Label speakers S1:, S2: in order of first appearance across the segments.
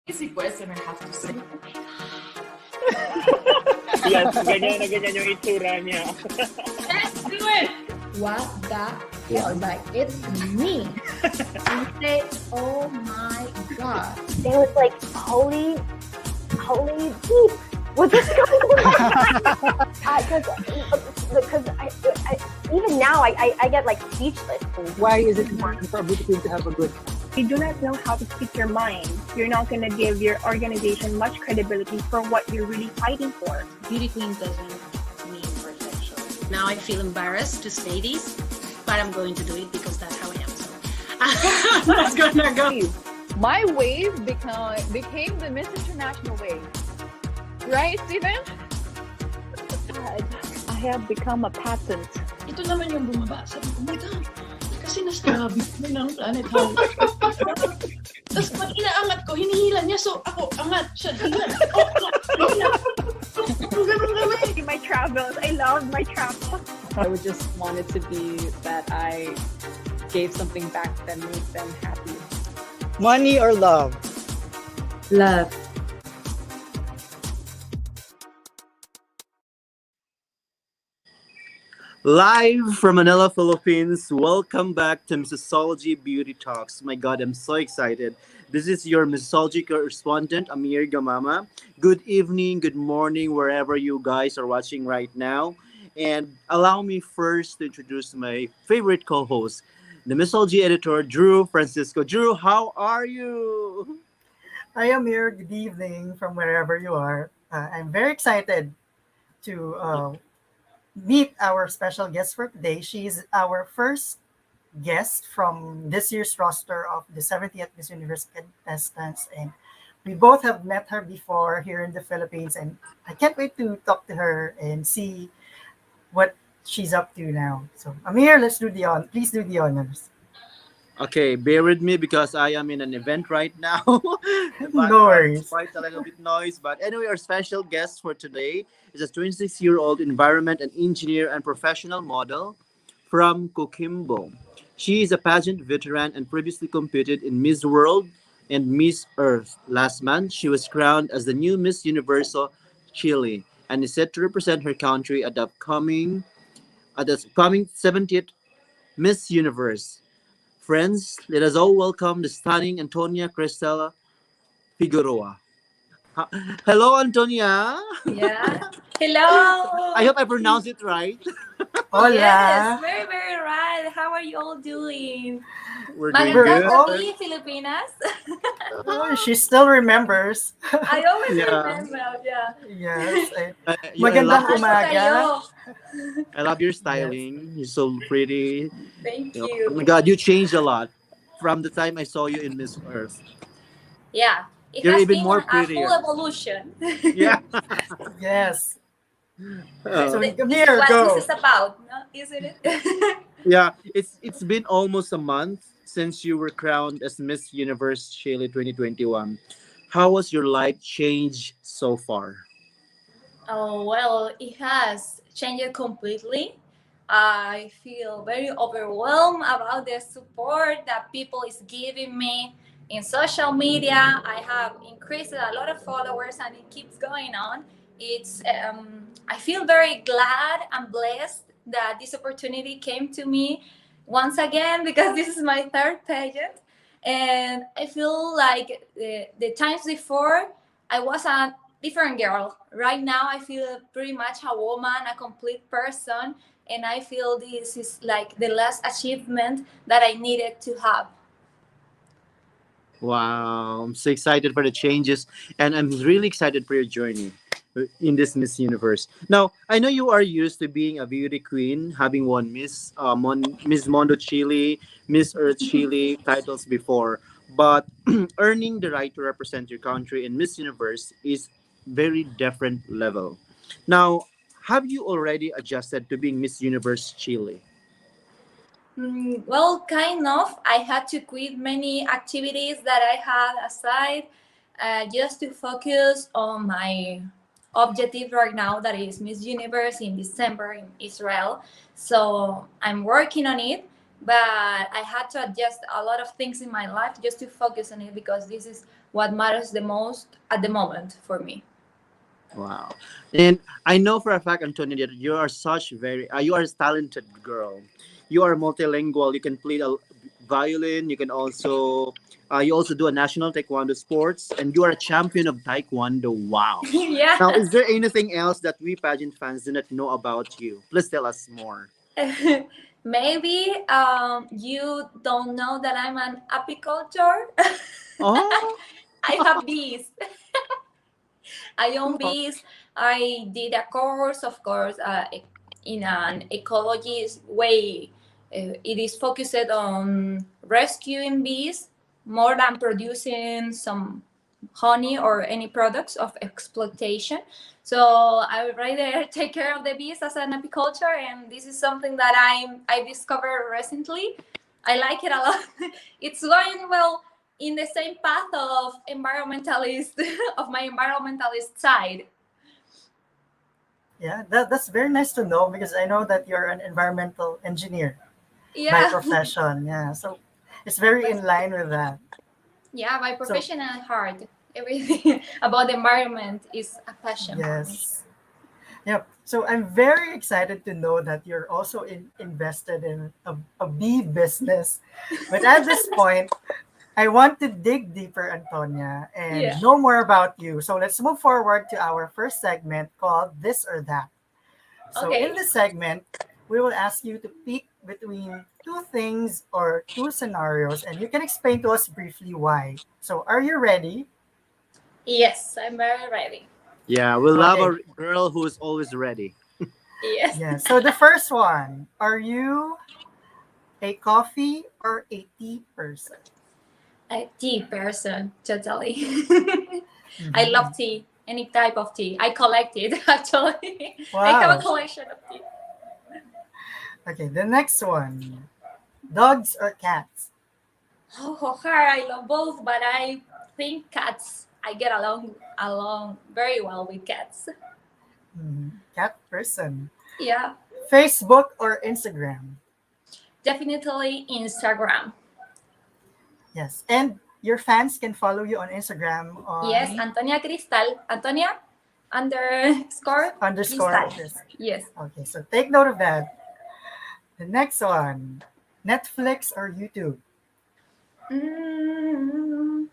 S1: Easy question, I have to say.
S2: Yes, ganyan na ganyan yung itsura niya.
S1: Let's do it! What the hell? Like, it's me. And you say, oh my God.
S3: They was like, holy beep. What's this going on? Because even now I get like speechless.
S4: Why is it important for a beauty queen to have a good?
S5: You do not know how to speak your mind. You're not going to give your organization much credibility for what you're really fighting for.
S6: Beauty queen doesn't mean perfection. Now I feel embarrassed to say this, but I'm going to do it because that's how I am. So that's gonna go.
S7: My wave became the Miss International wave. Right, Steven?
S5: I have become a patent.
S1: Ito naman yung bumaba. Sabi ko, oh my God. Kasi nasabi ko ng planet how. Tapos pag inaangat ko, hinihila niya. So ako, angat siya.
S5: My travels. I love my travels.
S7: I would just want it to be that I gave something back that made them happy.
S4: Money or love?
S7: Love.
S8: Live from Manila, Philippines, welcome back to Missosology Beauty Talks. My God, I'm so excited. This is your Missosology correspondent, 𝘾𝙀𝙀𝘾𝙆. Good evening, good morning, wherever you guys are watching right now. And allow me first to introduce my favorite co-host, the Missosology editor, Drew Francisco. Drew, how are you?
S4: I am here. Good evening from wherever you are. I'm very excited to meet our special guest for today. She's our first guest from this year's roster of the 70th Miss Universe contestants, and we both have met her before here in the Philippines, and I can't wait to talk to her and see what she's up to now. So I'm here. Let's do please do the honors.
S8: Okay, bear with me because I am in an event right now.
S4: No worries.
S8: Quite a little bit noise, but anyway, our special guest for today is a 26-year-old environment and engineer and professional model from Coquimbo. She is a pageant veteran and previously competed in Miss World and Miss Earth. Last month, she was crowned as the new Miss Universo Chile and is set to represent her country at the upcoming 70th Miss Universe. Friends, let us all welcome the stunning Antonia Cristal Figueroa. Hello, Antonia.
S9: Yeah. Hello.
S8: I hope I pronounced it right.
S4: Hola.
S9: Yes, very, very right. How are you all doing?
S8: We're doing
S9: Magandang
S8: good.
S9: gabi, Filipinas.
S4: Oh, she still remembers.
S9: I always
S8: Yeah.
S9: remember, yeah.
S4: Yes.
S8: I
S4: Magandang
S8: love,
S4: umaga.
S8: I love your styling. You're so pretty.
S9: Thank
S8: Oh
S9: you.
S8: my God, you changed a lot from the time I saw you in Miss Earth.
S9: Yeah. It
S8: You're
S9: has
S8: even
S9: been
S8: more
S9: a
S8: prettier.
S9: full evolution.
S8: Yeah.
S4: Yes.
S8: Uh,
S4: So
S9: This
S4: come
S9: is
S4: here,
S9: what
S4: go.
S9: this is about, no? Isn't it?
S8: yeah. It's been almost a month since you were crowned as Miss Universe Chile 2021. How was your life change so far?
S9: Oh, well, it has changed completely. I feel very overwhelmed about the support that people is giving me in social media. I have increased a lot of followers and it keeps going on. It's I feel very glad and blessed that this opportunity came to me once again because this is my third pageant. And I feel like the times before I was a different girl. Right now, I feel pretty much a woman, a complete person, and I feel this is like the last achievement that I needed to have.
S8: Wow, I'm so excited for the changes, and I'm really excited for your journey in this Miss Universe. Now, I know you are used to being a beauty queen, having won Miss Mondo Chile, Miss Earth Chile titles before, but earning the right to represent your country in Miss Universe is very different level. Now, have you already adjusted to being Miss Universe Chile?
S9: Well, kind of. I had to quit many activities that I had aside just to focus on my objective right now, that is Miss Universe in December in Israel. So I'm working on it. but I had to adjust a lot of things in my life just to focus on it, because this is what matters the most at the moment for me.
S8: Wow. And I know for a fact, Antonia, that you are such you are a talented girl. You are multilingual. You can play the violin. You can also, you also do a national taekwondo sports, and you are a champion of taekwondo. Wow.
S9: Yeah.
S8: Now, is there anything else that we pageant fans do not know about you? Please tell us more.
S9: Maybe you don't know that I'm an apiculture.
S8: Oh.
S9: I have bees. I own bees. I did a course, of course, in an ecologist way. It is focused on rescuing bees more than producing some honey or any products of exploitation. So I would rather take care of the bees as an apiculture, and this is something that I discovered recently. I like it a lot. It's going well in the same path of environmentalist of my environmentalist side.
S4: Yeah, that's very nice to know, because I know that you're an environmental engineer by
S9: Yeah.
S4: profession. Yeah, so it's very in line with that.
S9: Yeah, my profession and heart. Everything about the environment is a passion for me.
S4: Yes. Yep. So I'm very excited to know that you're also invested in a bee business. But at this point, I want to dig deeper, Antonia, and
S9: Yeah.
S4: know more about you. So let's move forward to our first segment called This or That. So
S9: Okay.
S4: in this segment, we will ask you to pick between two things or two scenarios, and you can explain to us briefly why. So are you ready?
S9: Yes, I'm very ready.
S8: Yeah, we love
S4: Okay.
S8: a girl who is always ready.
S9: Yes.
S4: Yeah. So the first one, are you a coffee or a tea person?
S9: A tea person, totally. I
S4: Mhm.
S9: love tea, any type of tea. I collect it, actually. I have a
S4: Wow.
S9: collection of tea.
S4: Okay, the next one, dogs or cats?
S9: Oh, I love both, but I think cats. I get along very well with cats.
S4: Cat person.
S9: Yeah,
S4: Facebook or Instagram?
S9: definitely Instagram.
S4: Yes. And your fans can follow you on Instagram
S9: Yes,
S4: on
S9: Antonia Cristal. Antonia underscore
S4: underscore.
S9: Cristal.
S4: Yes.
S9: Yes.
S4: Okay, so take note of that. The next one, Netflix or YouTube?
S9: Mm,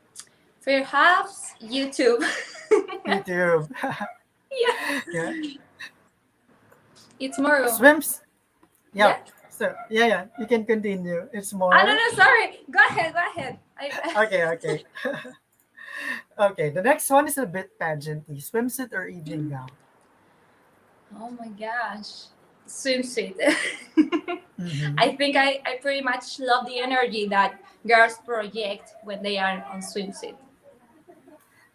S9: perhaps YouTube.
S4: YouTube.
S9: Yeah,
S4: Yeah.
S9: it's more.
S4: Swims.
S9: Yeah.
S4: Yep. So yeah, you can continue. It's
S9: No,
S4: more.
S9: no, sorry. Go ahead.
S4: Okay. Okay, the next one is a bit pageanty. Swimsuit or evening gown?
S9: Oh my gosh. Swimsuit.
S4: Mhm.
S9: I think I pretty much love the energy that girls project when they are on swimsuit.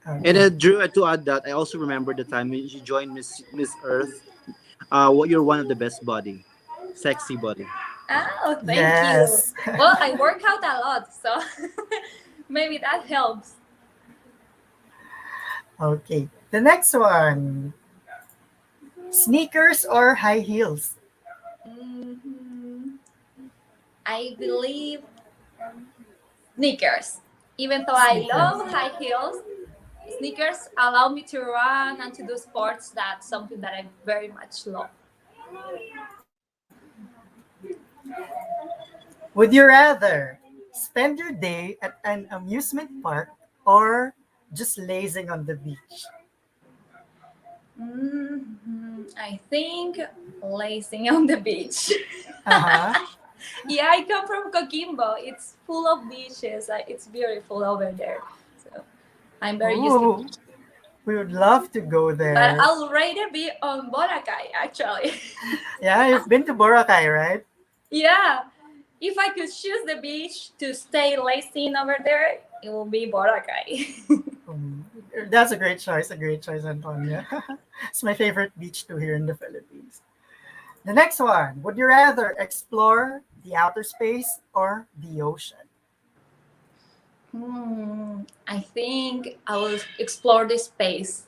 S8: And
S4: Okay.
S8: Drew, to add that, I also remember the time when you joined Miss Earth. What you're one of the best body, sexy body.
S9: Oh, thank you.
S4: Yes.
S9: Well, I work out a lot, so maybe that helps.
S4: Okay. The next one, sneakers or high heels?
S9: Mhm. I believe sneakers. Even though I
S4: Sneakers.
S9: love high heels, sneakers allow me to run and to do sports. That's something that I very much love.
S4: Would you rather spend your day at an amusement park or just lazing on the beach?
S9: I think lazing on the beach.
S4: Uh-huh.
S9: Yeah, I come from Coquimbo. It's full of beaches. It's beautiful over there. So I'm very used to
S4: Ooh,
S9: beach.
S4: we would love to go
S9: But
S4: there.
S9: I'll rather be on Boracay, actually.
S4: Yeah, you've been to Boracay, right?
S9: Yeah. If I could choose the beach to stay lazing over there, it will be Boracay.
S4: That's a great choice, Antonia. It's my favorite beach too here in the Philippines. The next one, would you rather explore the outer space or the ocean?
S9: I think I will explore the space.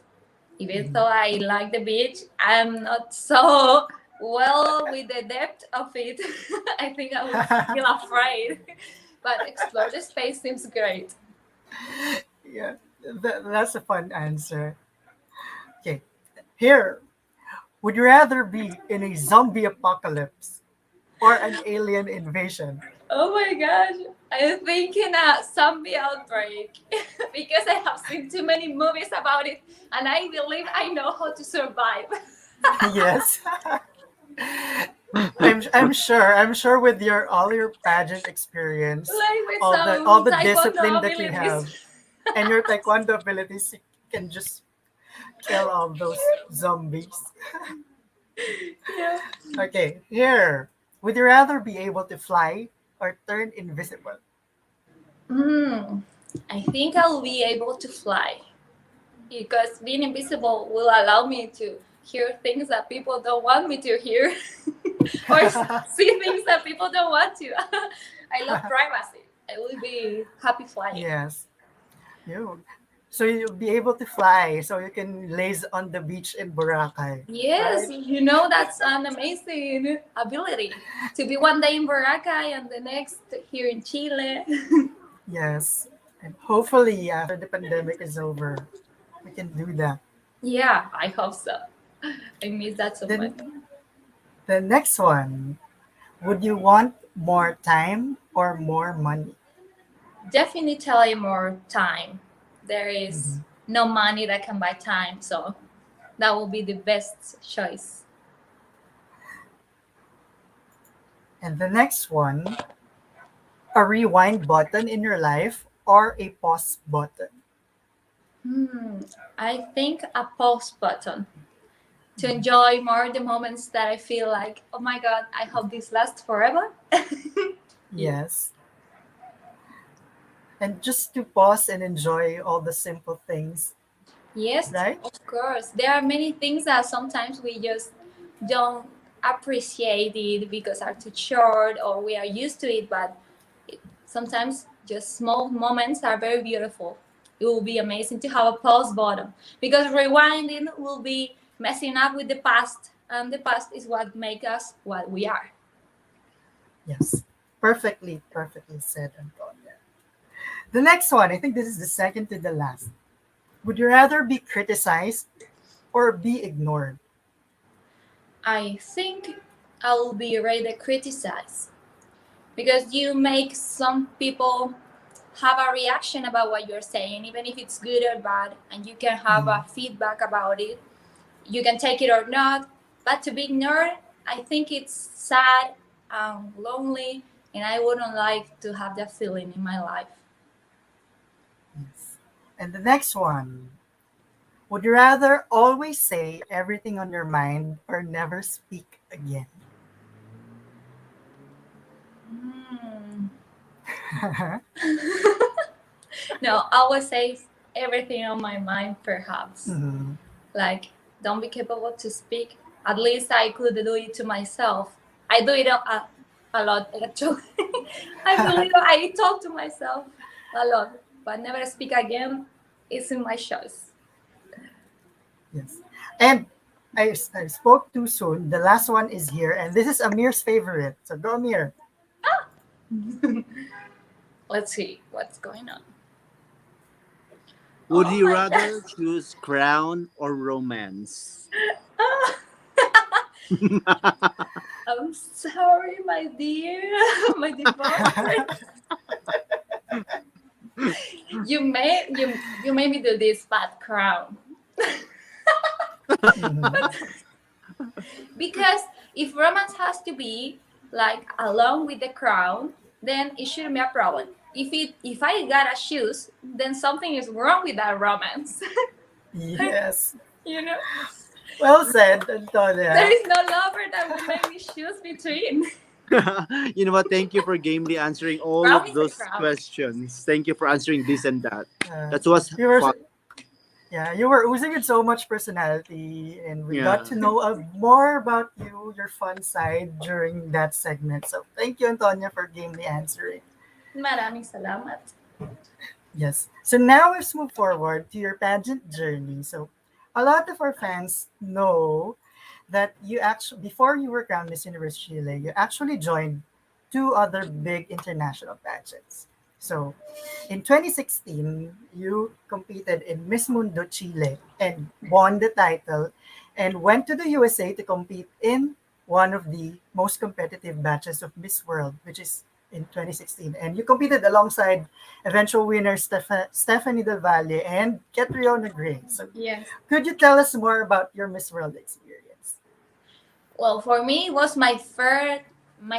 S9: Even though I like the beach, I'm not so well, with the depth of it, I think I would feel afraid. But explore the space seems great.
S4: Yeah, that's a fun answer. Okay, here. Would you rather be in a zombie apocalypse or an alien invasion?
S9: Oh my gosh, I'm thinking a zombie outbreak because I have seen too many movies about it, and I believe I know how to survive.
S4: Yes. I'm sure with your all your pageant experience,
S9: Like with
S4: all
S9: some
S4: the discipline
S9: taekwondo
S4: that you have,
S9: abilities.
S4: and your taekwondo abilities, you can just kill all those zombies.
S9: Yeah.
S4: Okay, here. Would you rather be able to fly or turn invisible?
S9: I think I'll be able to fly because being invisible will allow me to hear things that people don't want me to hear or see things that people don't want to. I love privacy. I will be happy flying.
S4: Yes. You. So you'll be able to fly, so you can laze on the beach in Boracay.
S9: Yes,
S4: Right?
S9: that's an amazing ability to be one day in Boracay and the next here in Chile.
S4: Yes. And hopefully, after the pandemic is over, we can do that.
S9: Yeah, I hope so. I miss that so much.
S4: Then the next one, would you want more time or more money?
S9: Definitely more time. There is no money that can buy time, so that will be the best choice.
S4: And the next one, a rewind button in your life or a pause button?
S9: I think a pause button to enjoy more the moments that I feel like, oh my God, I hope this lasts forever.
S4: Yes. And just to pause and enjoy all the simple things,
S9: Yes,
S4: right?
S9: of course. There are many things that sometimes we just don't appreciate it because are too short or we are used to it, but sometimes just small moments are very beautiful. It will be amazing to have a pause button because rewinding will be messing up with the past, and the past is what makes us what we are.
S4: Yes. Perfectly said, Antonia. The next one, I think this is the second to the last. Would you rather be criticized or be ignored?
S9: I think I will be rather criticized because you make some people have a reaction about what you're saying, even if it's good or bad, and you can have a feedback about it. You can take it or not, but to be ignored, I think it's sad and lonely, and I wouldn't like to have that feeling in my life.
S4: Yes. And the next one, would you rather always say everything on your mind or never speak again?
S9: No, I would say everything on my mind, perhaps. Like, don't be capable to speak. At least I could do it to myself. I do it a lot, actually. I believe I talk to myself a lot, but never speak again isn't my choice.
S4: Yes. And I spoke too soon. The last one is here, and this is Amir's favorite. So go, Amir.
S9: Let's see what's going on.
S8: Would you rather choose crown or romance?
S9: I'm sorry, my dear, my divorce. You made me do this bad crown. Because if romance has to be like along with the crown, then it shouldn't be a problem. If I gotta choose, then something is wrong with that romance.
S4: Yes.
S9: You know,
S4: Well said, Antonia.
S9: there is no lover that will make me choose between.
S8: You know what? Thank you for gamely answering all
S9: Crown
S8: of
S9: is a
S8: those
S9: crown.
S8: questions. Thank you for answering this and that. That was
S4: You were,
S8: fun.
S4: you were oozing with so much personality, and we
S8: Yeah.
S4: got to know more about you, your fun side during that segment. So thank you, Antonia, for gamely answering.
S9: Maraming salamat.
S4: Yes. So now let's move forward to your pageant journey. So a lot of our fans know that you actually, before you were crowned Miss Universe Chile, you actually joined two other big international pageants. So, in 2016, you competed in Miss Mundo Chile and won the title, and went to the USA to compete in one of the most competitive batches of Miss World, which is in 2016. And you competed alongside eventual winner Stephanie Del Valle and Catriona Gray. So,
S9: Yes.
S4: could you tell us more about your Miss World experience?
S9: Well, for me, it was my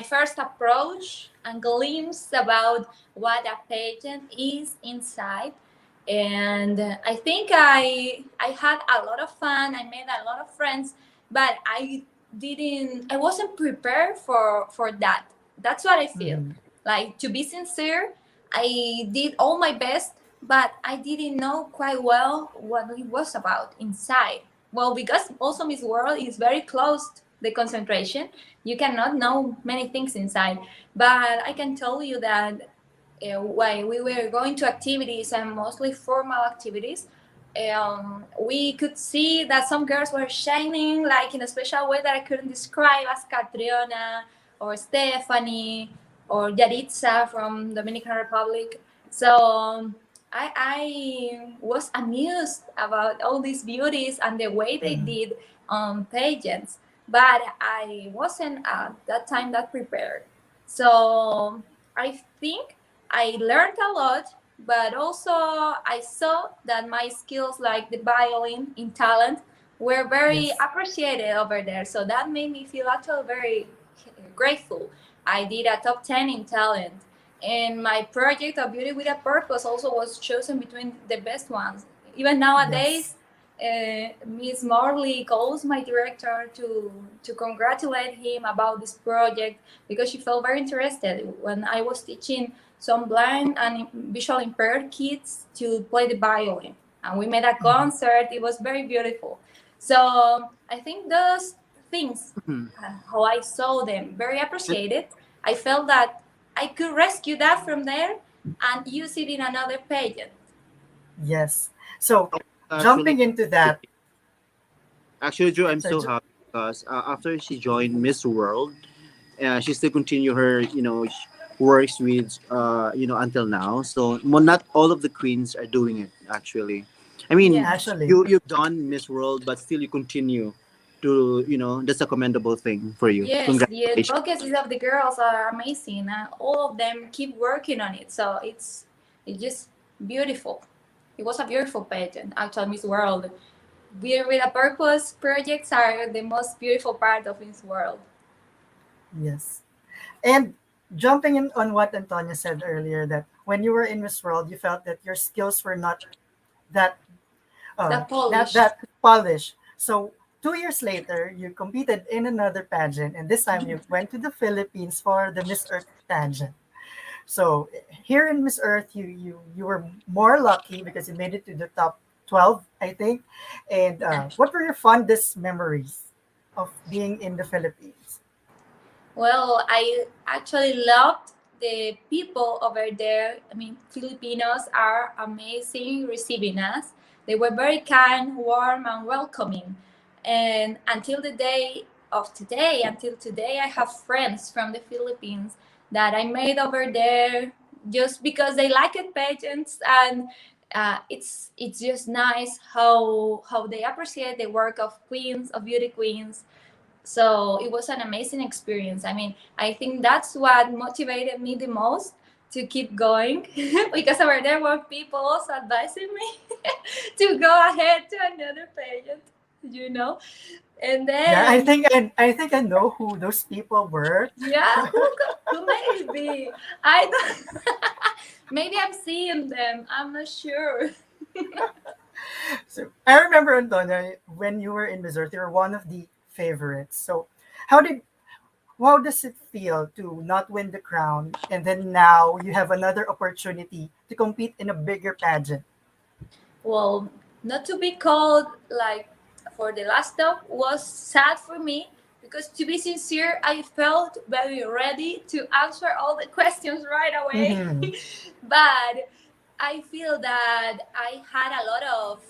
S9: first approach and glimpse about what a pageant is inside. And I think I had a lot of fun. I made a lot of friends, but I wasn't prepared for that. That's what I feel.
S4: Mhm.
S9: Like, to be sincere, I did all my best, but I didn't know quite well what it was about inside. Well, because also Miss World is very closed, the concentration. You cannot know many things inside. But I can tell you that while we were going to activities and mostly formal activities, we could see that some girls were shining like in a special way that I couldn't describe, as Catriona or Stephanie or Yaritza from Dominican Republic. So I was amused about all these beauties and the way they did pageants, but I wasn't at that time that prepared. So I think I learned a lot, but also I saw that my skills, like the violin in talent, were very
S4: Yes.
S9: appreciated over there. So that made me feel actually very grateful. I did a top 10 in talent. And my project of Beauty with a Purpose also was chosen between the best ones. Even nowadays, Miss Morley calls my director to congratulate him about this project, because she felt very interested when I was teaching some blind and visually impaired kids to play the violin. And we made a concert. It was very beautiful. So I think those things, how I saw them, very appreciated. I felt that I could rescue that from there and use it in another pageant.
S4: Yes. So,
S8: Actually,
S4: jumping into that,
S8: Drew, I'm
S4: sorry,
S8: so happy because after she joined Miss World, she still continue her, works with, until now. So not all of the queens are doing it actually. I mean,
S9: Yes.
S4: actually,
S8: you've done Miss World, but still you continue to, that's a commendable thing for you.
S9: Yes, the
S8: Congratulations.
S9: advocacies of the girls are amazing, and all of them keep working on it. So it's just beautiful. It was a beautiful pageant, actually. Miss World, Beauty with a Purpose projects are the most beautiful part of Miss World.
S4: yes. And jumping in on what Antonia said earlier, that when you were in Miss World, you felt that your skills were not that
S9: The
S4: not
S9: polish.
S4: that polished. So 2 years later, you competed in another pageant, and this time you went to the Philippines for the Miss Earth pageant. So here in Miss Earth, you were more lucky because you made it to the top 12, I think. And what were your fondest memories of being in the Philippines?
S9: Well, I actually loved the people over there. I mean, Filipinos are amazing receiving us. They were very kind, warm, and welcoming. And until today, I have friends from the Philippines that I made over there just because they like it pageants, and it's just nice how they appreciate the work of queens, of beauty queens. So it was an amazing experience. I mean, I think that's what motivated me the most to keep going, because over there were people also advising me to go ahead to another pageant, you know. And
S4: Yeah, I
S9: then,
S4: think I think I know who those people were.
S9: yeah, who may it be? I don't. Maybe I'm seeing them. I'm not sure.
S4: So I remember, Antonia, when you were in Missouri, you were one of the favorites. So how did how does it feel to not win the crown, and then now you have another opportunity to compete in a bigger pageant?
S9: Well, not to be called like for the last stop was sad for me, because, to be sincere, I felt very ready to answer all the questions right away.
S4: Mm-hmm.
S9: But I feel that I had a lot of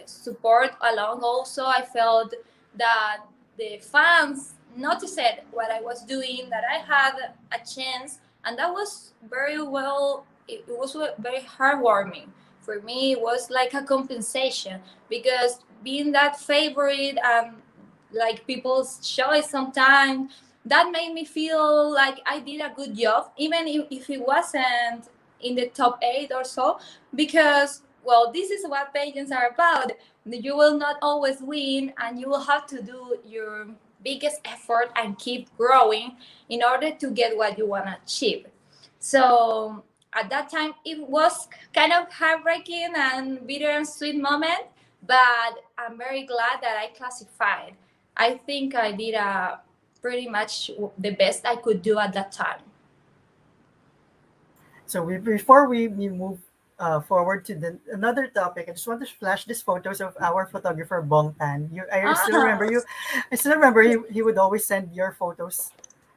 S9: support along. Also, I felt that the fans noticed what I was doing, that I had a chance, and that was very well. It was very heartwarming for me. It was like a compensation, because being that favorite and like people's choice sometimes, that made me feel like I did a good job, even if it wasn't in the top 8 or so, because, well, this is what pageants are about. You will not always win, and you will have to do your biggest effort and keep growing in order to get what you want to achieve. So at that time, it was kind of heartbreaking and bitter and sweet moment, but I'm very glad that I classified. I think I did pretty much the best I could do at that time.
S4: So before we move forward to another topic, I just want to flash these photos of our photographer Bong Tan. I still remember you. I still remember he would always send your photos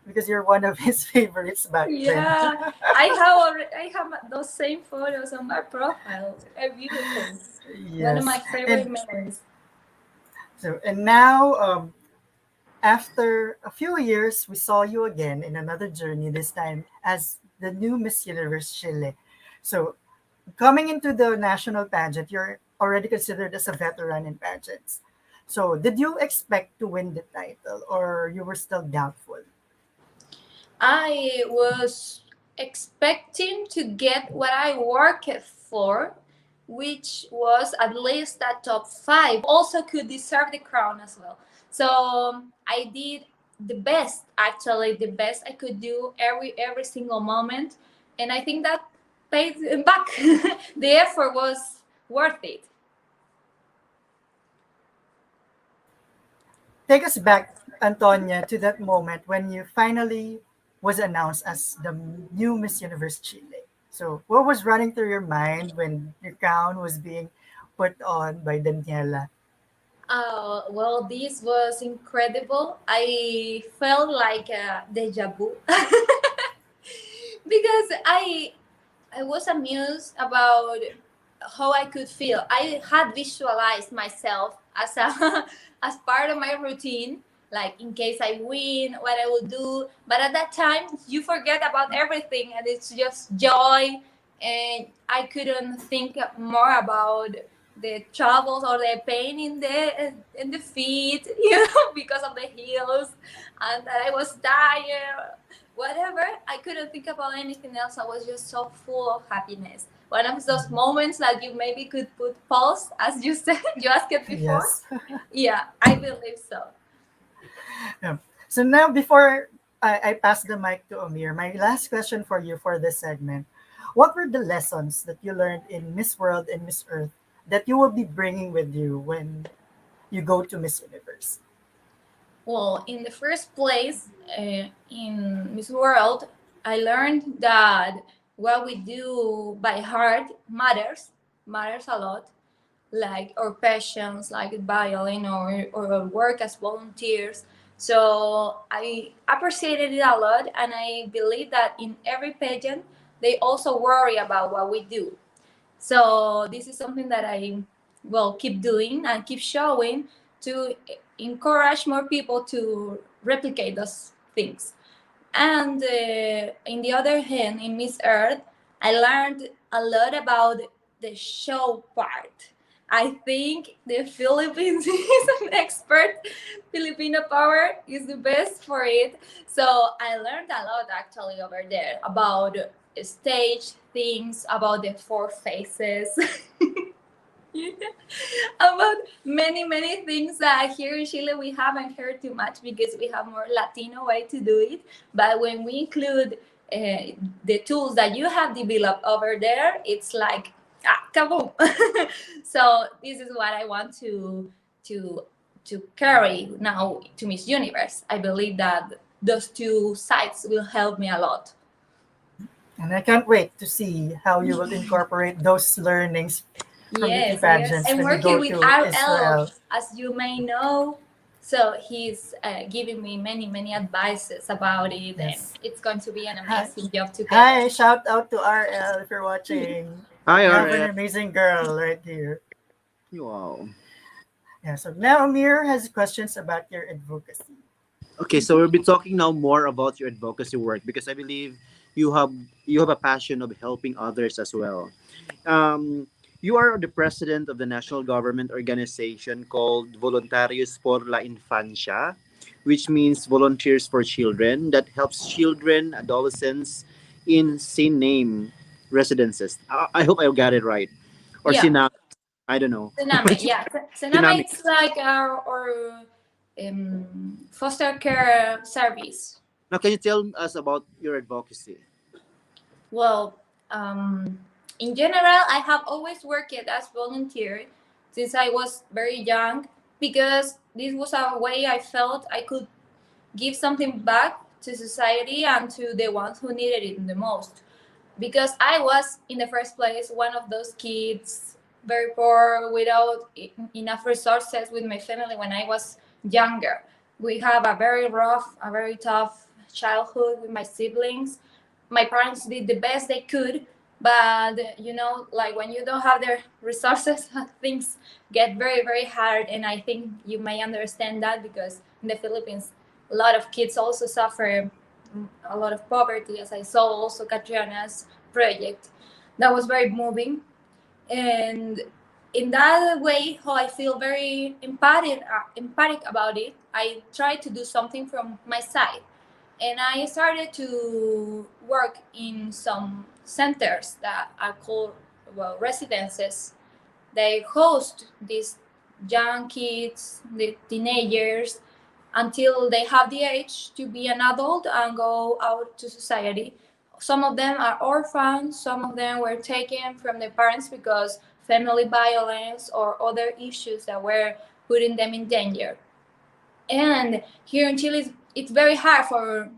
S4: because you're one of his favorites back then.
S9: Yeah, I have those same photos on my profile. They're beautiful.
S4: Yes.
S9: One of my favorite memories.
S4: So and now, after a few years, we saw you again in another journey. This time as the new Miss Universe Chile. So coming into the national pageant, you're already considered as a veteran in pageants. So did you expect to win the title, or you were still doubtful?
S9: I was expecting to get what I worked for, which was at least a top 5. Also could deserve the crown as well. So I did the best, actually the best I could do every single moment, and I think that paid back. The effort was worth it.
S4: Take us back, Antonia, to that moment when you finally was announced as the new Miss Universe Chile. So what was running through your mind when your crown was being put on by Daniela?
S9: Well, this was incredible. I felt like a deja vu because I was amused about how I could feel. I had visualized myself as a as part of my routine, like in case I win, what I will do. But at that time, you forget about everything, and it's just joy. And I couldn't think more about the troubles or the pain in the feet, because of the heels, and that I was tired. Whatever, I couldn't think about anything else. I was just so full of happiness. One of those moments that you maybe could put pause, as you said, you asked it before.
S4: Yes.
S9: Yeah, I believe so.
S4: Yeah. So now, before I pass the mic to Amir, my last question for you for this segment: what were the lessons that you learned in Miss World and Miss Earth that you will be bringing with you when you go to Miss Universe?
S9: Well, in the first place, in Miss World, I learned that what we do by heart matters a lot, like our passions, like violin or our work as volunteers. So I appreciated it a lot, and I believe that in every pageant, they also worry about what we do. So this is something that I will keep doing and keep showing to encourage more people to replicate those things. And in the other hand, in Miss Earth, I learned a lot about the show part. I think the Philippines is an expert. Filipino power is the best for it. So I learned a lot actually over there about stage things, about the 4 faces. About many things that here in Chile we haven't heard too much because we have more Latino way to do it. But when we include the tools that you have developed over there, it's like kaboom. So this is what I want to carry now to Miss Universe. I believe that those 2 sides will help me a lot.
S4: And I can't wait to see how you will incorporate those learnings from beauty pageants
S9: and
S4: when you go
S9: working with
S4: to
S9: RL,
S4: Israel.
S9: as you may know. So he's giving me many advices about it,
S4: Yes.
S9: and it's going to be an amazing job together.
S4: Hi, shout out to RL if you're watching.
S8: Hi,
S4: You have an
S8: RL.
S4: amazing girl right here.
S8: Wow.
S4: Yeah. So now Amir has questions about your advocacy.
S8: Okay, so we'll be talking now more about your advocacy work because I believe you have you have a passion of helping others as well. You are the president of the national government organization called Voluntarios por la Infancia, which means Volunteers for Children, that helps children, adolescents in same name residences. I hope I got it right. Or
S9: Yeah,
S8: Sina, I don't know.
S9: Sename. Yeah, Sename
S8: Dynamic.
S9: it's like our foster care service.
S8: Now, can you tell us about your advocacy?
S9: Well, in general, I have always worked as volunteer since I was very young because this was a way I felt I could give something back to society and to the ones who needed it the most. Because I was, in the first place, one of those kids, very poor, without enough resources with my family when I was younger. We have a very rough, a very tough childhood with my siblings. My parents did the best they could, but like when you don't have the resources, things get very, very hard. And I think you may understand that because in the Philippines, a lot of kids also suffer a lot of poverty, as I saw also Catriana's project. That was very moving. And in that way, how I feel very empathic about it, I try to do something from my side. And I started to work in some centers that are called, well, residences. They host these young kids, the teenagers, until they have the age to be an adult and go out to society. Some of them are orphans, some of them were taken from their parents because family violence or other issues that were putting them in danger. And here in Chile, it's very hard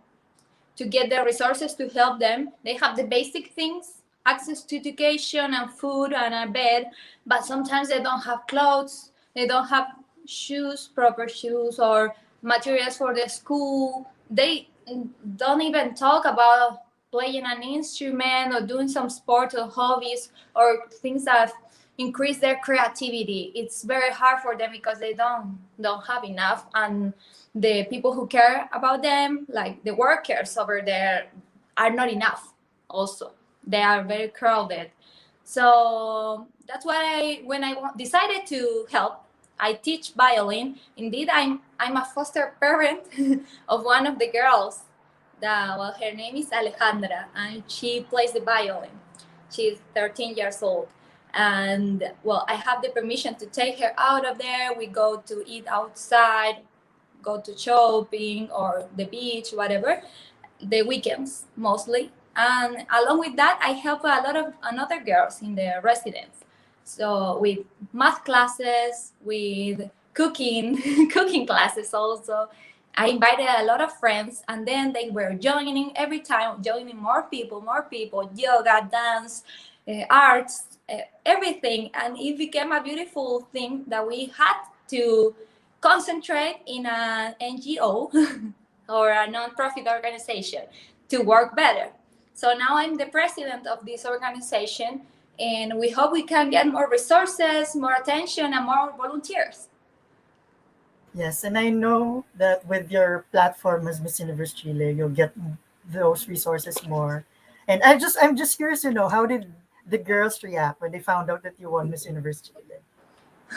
S9: to get the resources to help them. They have the basic things, access to education and food and a bed, but sometimes they don't have clothes, they don't have shoes, proper shoes, or materials for the school. They don't even talk about playing an instrument or doing some sport or hobbies or things that increase their creativity. It's very hard for them because they don't have enough, and the people who care about them, like the workers over there, are not enough also. They are very crowded. So that's why when I decided to help, I teach violin. Indeed, I'm a foster parent of one of the girls. Her name is Alejandra, and she plays the violin. She's 13 years old. And well, I have the permission to take her out of there. We go to eat outside, go to shopping or the beach, whatever, the weekends mostly. And along with that, I help a lot of other girls in the residence. So with math classes, with cooking, cooking classes also. I invited a lot of friends, and then they were joining every time, joining more people, yoga, dance, arts, everything. And it became a beautiful thing that we had to concentrate in an NGO or a non-profit organization to work better. So now I'm the president of this organization, and we hope we can get more resources, more attention, and more volunteers.
S4: Yes, and I know that with your platform as Miss Universe Chile, you'll get those resources more. And I'm just curious to know, how did the girls react when they found out that you won Miss Universe Chile?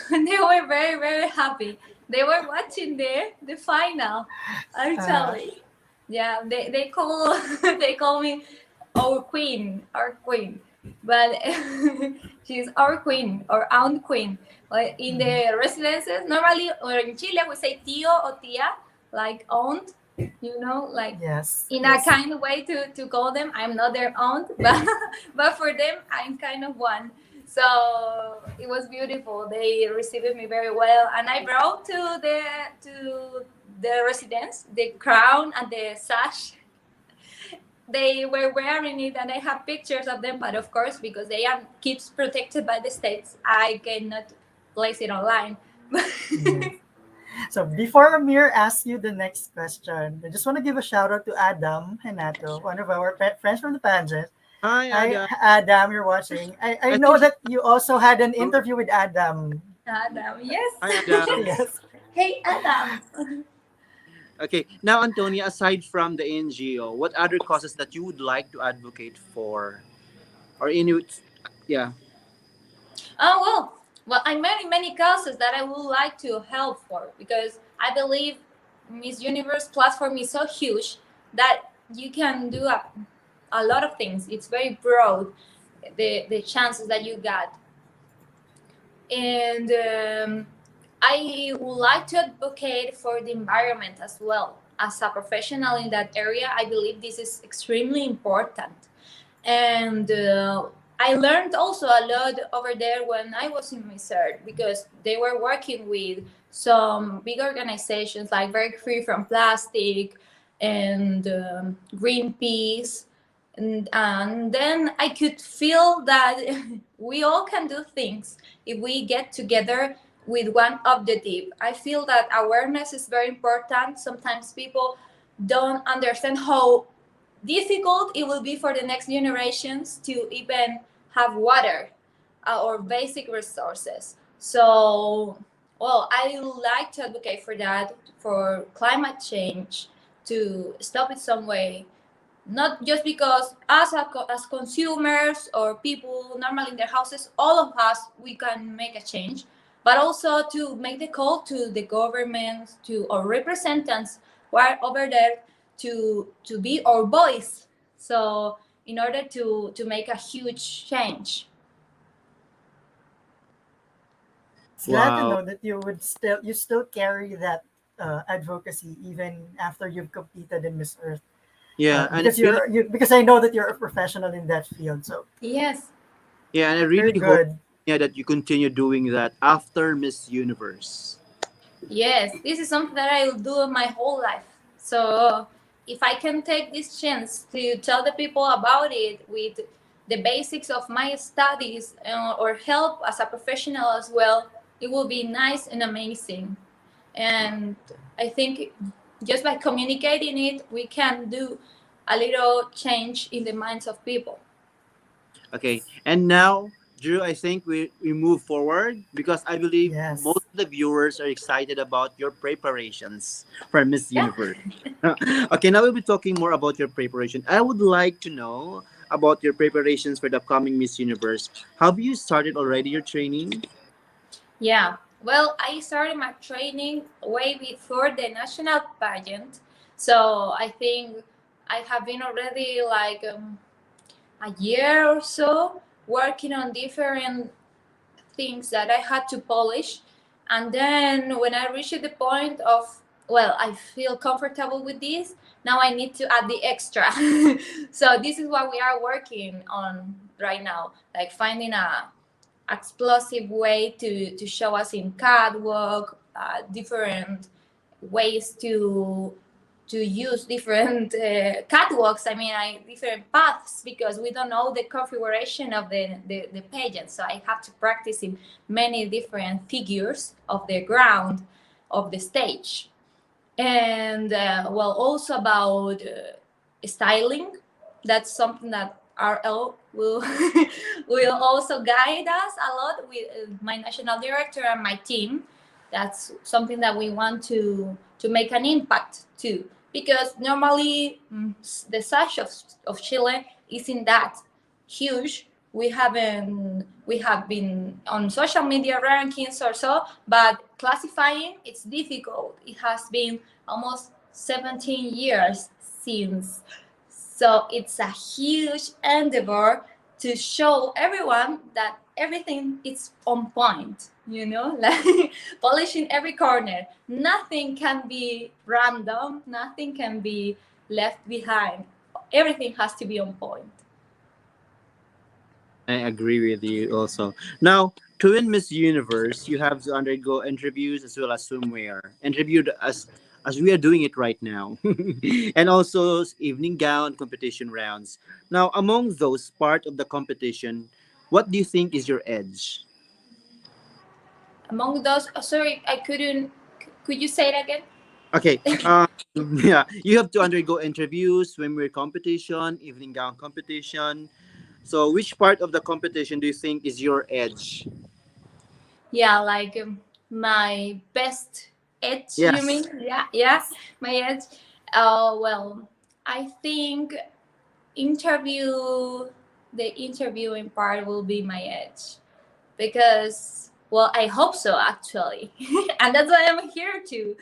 S9: They were very, very happy. They were watching the final, actually. Yeah, they call they call me our queen, but she's our queen or aunt queen. Like in the residences, normally, or in Chile, we say tío or tía, like aunt, like
S4: Yes.
S9: in a kind of way to call them. I'm not their aunt, but for them, I'm kind of one. So it was beautiful. They received me very well, and I brought to the residence the crown and the sash. They were wearing it, and I have pictures of them. But of course, because they are kids protected by the states, I cannot place it online.
S4: So before Amir asks you the next question, I just want to give a shout out to Adam Henato, one of our friends from the Pageant.
S8: Hi, Adam.
S4: Adam, you're watching. I know that you also had an interview with Adam
S9: Adam, yes.
S8: Hi, Adam.
S4: Yes.
S9: Hey, Adam.
S8: Okay, now Antonia, aside from the NGO, what other causes that you would like to advocate for, or any? Yeah.
S9: Oh well, I many causes that I would like to help for because I believe Miss Universe platform is so huge that you can do a lot of things. It's very broad, the chances that you got, and I would like to advocate for the environment as well. As a professional in that area, I believe this is extremely important. And I learned also a lot over there when I was in research because they were working with some big organizations like Very Free from Plastic and Greenpeace. And then I could feel that we all can do things if we get together with one objective. I feel that awareness is very important. Sometimes people don't understand how difficult it will be for the next generations to even have water or basic resources. So, well, I would like to advocate for that, for climate change, to stop it some way. Not just because us as consumers or people normally in their houses, all of us, we can make a change, but also to make the call to the government, to our representatives who are over there to be our voice. So in order to make a huge change.
S4: It's glad to
S8: Wow.
S4: know that you still carry that advocacy even after you've competed in Miss Earth.
S8: Yeah, and I
S4: Because
S8: really,
S4: because I know that you're a professional in that field. So
S9: Yes.
S8: yeah, and I
S4: very
S8: really hope,
S4: good.
S8: yeah, that you continue doing that after Miss Universe.
S9: Yes, this is something that I will do my whole life. So if I can take this chance to tell the people about it with the basics of my studies or help as a professional as well, it will be nice and amazing. And I think just by communicating it, we can do a little change in the minds of people.
S8: Okay, and now, Drew, I think we move forward because I believe most
S4: Yes.
S8: of the viewers are excited about your preparations for Miss
S9: Yeah.
S8: Universe. Okay, now we'll be talking more about your preparation. I would like to know about your preparations for the upcoming Miss Universe. Have you started already your training?
S9: Yeah. Well, I started my training way before the national pageant. So I think I have been already like a year or so working on different things that I had to polish. And then when I reached the point of, well, I feel comfortable with this, now I need to add the extra. So this is what we are working on right now, like finding a explosive way to show us in catwalk, different ways to use different catwalks. I mean, different paths because we don't know the configuration of the pageant. So I have to practice in many different figures of the ground of the stage. And well, also about styling. That's something that RL will will also guide us a lot with my national director and my team. That's something that we want to make an impact too, because normally the size of Chile isn't that huge. We have been on social media rankings or so, but classifying it's difficult. It has been almost 17 years since, so it's a huge endeavor to show everyone that everything is on point, like polishing every corner. Nothing can be random, nothing can be left behind. Everything has to be on point.
S8: I agree with you also. Now, to win Miss Universe, you have to undergo interviews as well as swimwear. Interviewed as we are doing it right now. And also evening gown competition rounds. Now, among those part of the competition, what do you think is your edge?
S9: Among those, sorry, I couldn't. Could you say it again?
S8: Okay. Yeah, you have to undergo interviews, swimwear competition, evening gown competition. So, which part of the competition do you think is your edge?
S9: Yeah, like my best edge, you mean?
S8: Yes.
S9: Yeah, yeah, my edge. Well, I think interview the interviewing part will be my edge because, well, I hope so actually, and that's why I'm here to,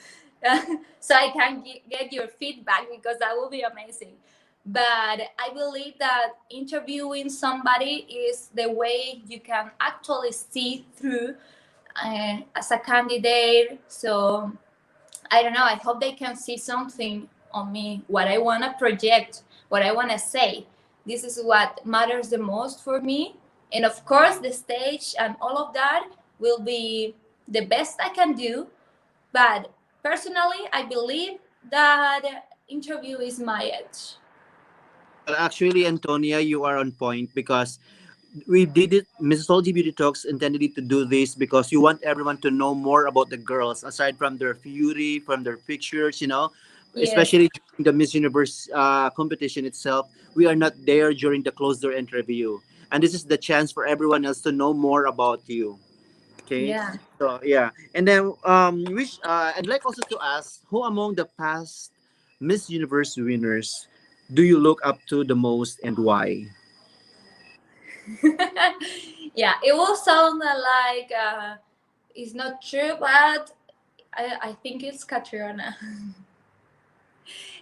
S9: so I can get your feedback because that will be amazing. But I believe that interviewing somebody is the way you can actually see through as a candidate. So I don't know. I hope they can see something on me, what I want to project, what I want to say. This is what matters the most for me. And of course, the stage and all of that will be the best I can do. But personally, I believe that interview is my edge.
S8: Well, actually, Antonia, you are on point because we did it. Missosology Beauty Talks intended it to do this because you want everyone to know more about the girls aside from their beauty, from their pictures.
S9: Yes.
S8: Especially during the Miss Universe competition itself. We are not there during the closed door interview, and this is the chance for everyone else to know more about you. Okay,
S9: Yeah.
S8: so yeah, and then which I'd like also to ask, who among the past Miss Universe winners do you look up to the most and why?
S9: Yeah, it will sound like it's not true, but I think it's Catriona.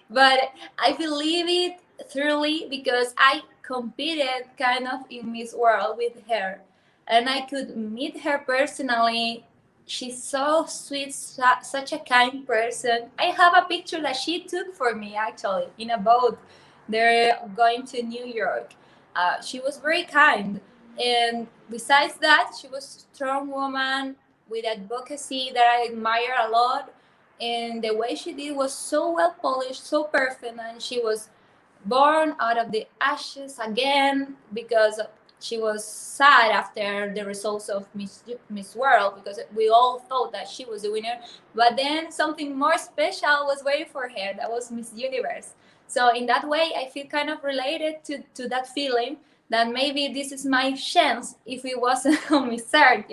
S9: But I believe it thoroughly because I competed kind of in Miss World with her, and I could meet her personally. She's so sweet, such a kind person. I have a picture that she took for me actually in a boat. They're going to New York. She was very kind, and besides that, she was a strong woman with advocacy that I admire a lot, and the way she did was so well polished, so perfect, and she was born out of the ashes again because she was sad after the results of Miss World because we all thought that she was the winner, but then something more special was waiting for her. That was Miss Universe. So in that way, I feel kind of related to that feeling that maybe this is my chance if it wasn't on Miss Earth,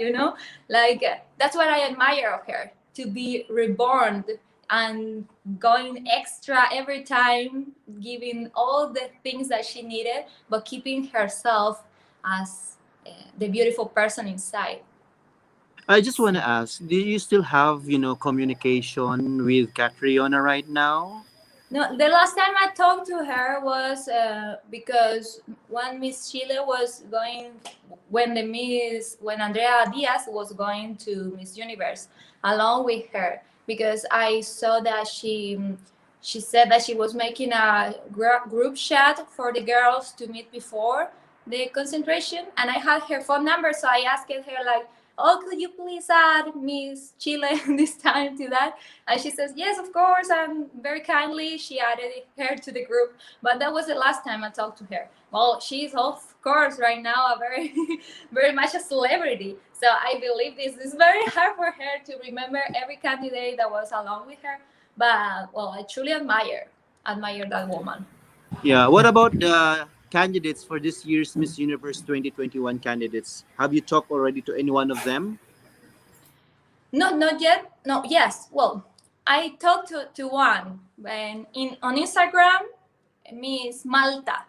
S9: like that's what I admire of her, to be reborn and going extra every time, giving all the things that she needed, but keeping herself as the beautiful person inside.
S8: I just want to ask, do you still have communication with Catriona right now?
S9: No, the last time I talked to her was because when Miss Chile was going, when Andrea Diaz was going to Miss Universe along with her, because I saw that she said that she was making a group chat for the girls to meet before the concentration, and I had her phone number, so I asked her like, "Oh, could you please add Miss Chile this time to that?" And she says, "Yes, of course." And very kindly, she added her to the group. But that was the last time I talked to her. Well, she's of course right now a very, very much a celebrity. So I believe this is very hard for her to remember every candidate that was along with her. But well, I truly admire that woman.
S8: Yeah. What about the candidates for this year's Miss Universe 2021 candidates? Have you talked already to any one of them?
S9: No, not yet. No, yes. Well, I talked to one when on Instagram, Miss Malta,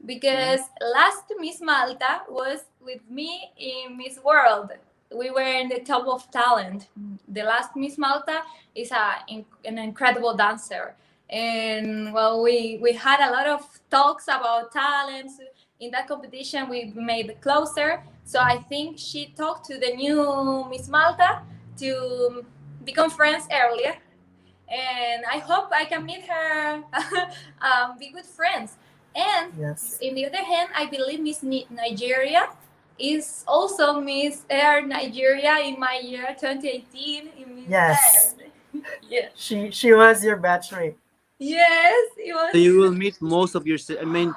S9: because last Miss Malta was with me in Miss World. We were in the top of talent. The last Miss Malta is an incredible dancer. And well, we had a lot of talks about talents. In that competition, we made closer. So I think she talked to the new Miss Malta to become friends earlier. And I hope I can meet her, be good friends. And
S4: Yes.
S9: in the other hand, I believe Miss Nigeria is also Miss Air Nigeria in my year 2018 in Miss
S4: Yes.
S9: Air. Yeah.
S4: She was your batchmate.
S9: Yes, it
S8: So you
S9: was.
S8: will meet